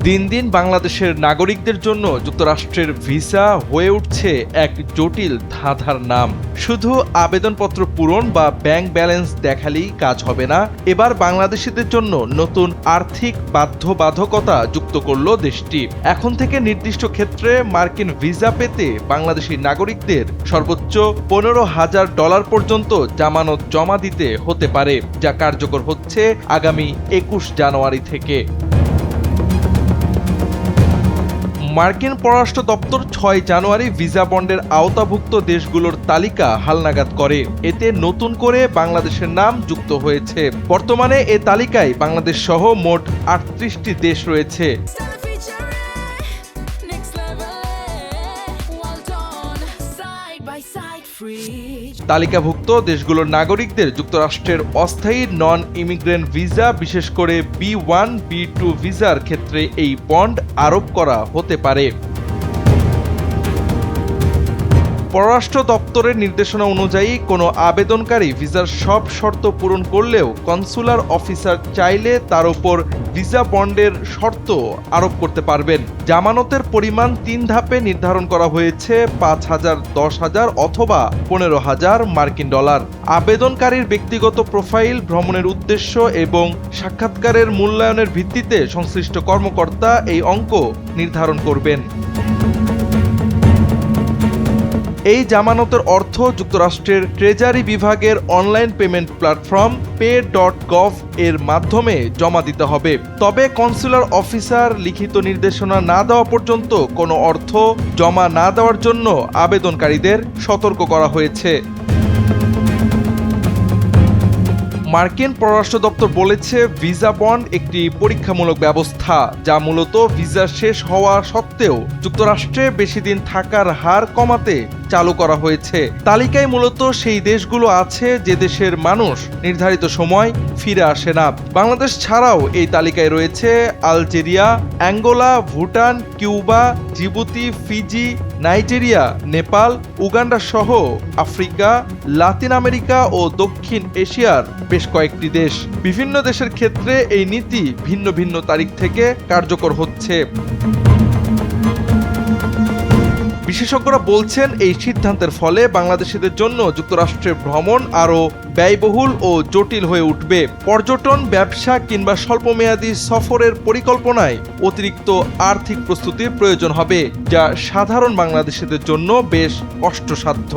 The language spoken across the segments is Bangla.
দিন দিন বাংলাদেশের নাগরিকদের জন্য যুক্তরাষ্ট্রের ভিসা হয়ে উঠছে এক জটিল ধাঁধার নাম। শুধু আবেদনপত্র পূরণ বা ব্যাংক ব্যালেন্স দেখালেই কাজ হবে না। এবার বাংলাদেশিদের জন্য নতুন আর্থিক বাধ্যবাধকতা যুক্ত করল দেশটি। এখন থেকে নির্দিষ্ট ক্ষেত্রে মার্কিন ভিসা পেতে বাংলাদেশি নাগরিকদের সর্বোচ্চ $15,000 পর্যন্ত জামানত জমা দিতে হতে পারে, যা কার্যকর হচ্ছে আগামী 21 জানুয়ারি থেকে। মার্কিন পররাষ্ট্র দপ্তর 6 জানুয়ারি ভিসা বন্ডের আওতাভুক্ত দেশগুলোর তালিকা হালনাগাদ করে। এতে নতুন করে বাংলাদেশের নাম যুক্ত হয়েছে। বর্তমানে এ তালিকায় বাংলাদেশ সহ মোট 38টি দেশ রয়েছে। তালিকাভুক্ত দেশগুলোর নাগরিকদের যুক্তরাষ্ট্রের অস্থায়ী নন ইমিগ্রেন্ট ভিসা, বিশেষ করে B1, B2 ভিসার ক্ষেত্রে এই বন্ড আরোপ করা হতে পারে। পররাষ্ট্র দপ্তরের নির্দেশনা অনুযায়ী কোনো আবেদনকারী ভিসার সব শর্ত পূরণ করলেও কনসুলার অফিসার চাইলে তার উপর ভিসা বন্ডের শর্ত আরোপ করতে পারবেন। জামানতের পরিমাণ 3 ধাপে নির্ধারণ করা হয়েছে: 5,000, 10,000 অথবা $15,000। আবেদনকারীর ব্যক্তিগত প্রোফাইল, ভ্রমণের উদ্দেশ্য এবং সাক্ষাৎকারের মূল্যায়নের ভিত্তিতে সংশ্লিষ্ট কর্মকর্তা এই অঙ্ক নির্ধারণ করবেন। এই জামানতের অর্থ যুক্তরাষ্ট্রের ট্রেজারি বিভাগের অনলাইন পেমেন্ট প্ল্যাটফর্ম pay.gov এর মাধ্যমে জমা দিতে হবে। তবে কনসুলার অফিসার লিখিত নির্দেশনা না দেওয়া পর্যন্ত কোনো অর্থ জমা না দেওয়ার জন্য আবেদনকারীদের সতর্ক করা হয়েছে। মার্কিন পররাষ্ট্র দপ্তর বলেছে, ভিসা বন্ড একটি পরীক্ষামূলক ব্যবস্থা, যা মূলত ভিসা শেষ হওয়া সত্ত্বেও যুক্তরাষ্ট্রে বেশি দিন থাকার হার কমাতে চালু করা হয়েছে। তালিকায় মূলত সেই দেশগুলো আছে যে দেশের মানুষ নির্ধারিত সময় ফিরে আসে না। বাংলাদেশ ছাড়াও এই তালিকায় রয়েছে Algeria, Angola, Bhutan, Cuba, Djibouti, Fiji, Nigeria, Nepal, Uganda সহ আফ্রিকা, লাতিন আমেরিকা ও দক্ষিণ এশিয়ার বেশ কয়েকটি দেশ। বিভিন্ন দেশের ক্ষেত্রে এই নীতি ভিন্ন ভিন্ন তারিখ থেকে কার্যকর হচ্ছে। বিশেষজ্ঞরা বলছেন, এই সিদ্ধান্তের ফলে বাংলাদেশিদের জন্য যুক্তরাষ্ট্রের ভ্রমণ আরও ব্যয়বহুল ও জটিল হয়ে উঠবে। পর্যটন, ব্যবসা কিংবা স্বল্পমেয়াদী সফরের পরিকল্পনায় অতিরিক্ত আর্থিক প্রস্তুতির প্রয়োজন হবে, যা সাধারণ বাংলাদেশিদের জন্য বেশ কষ্টসাধ্য।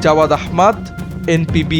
জাওয়াদ আহমদ, NPB।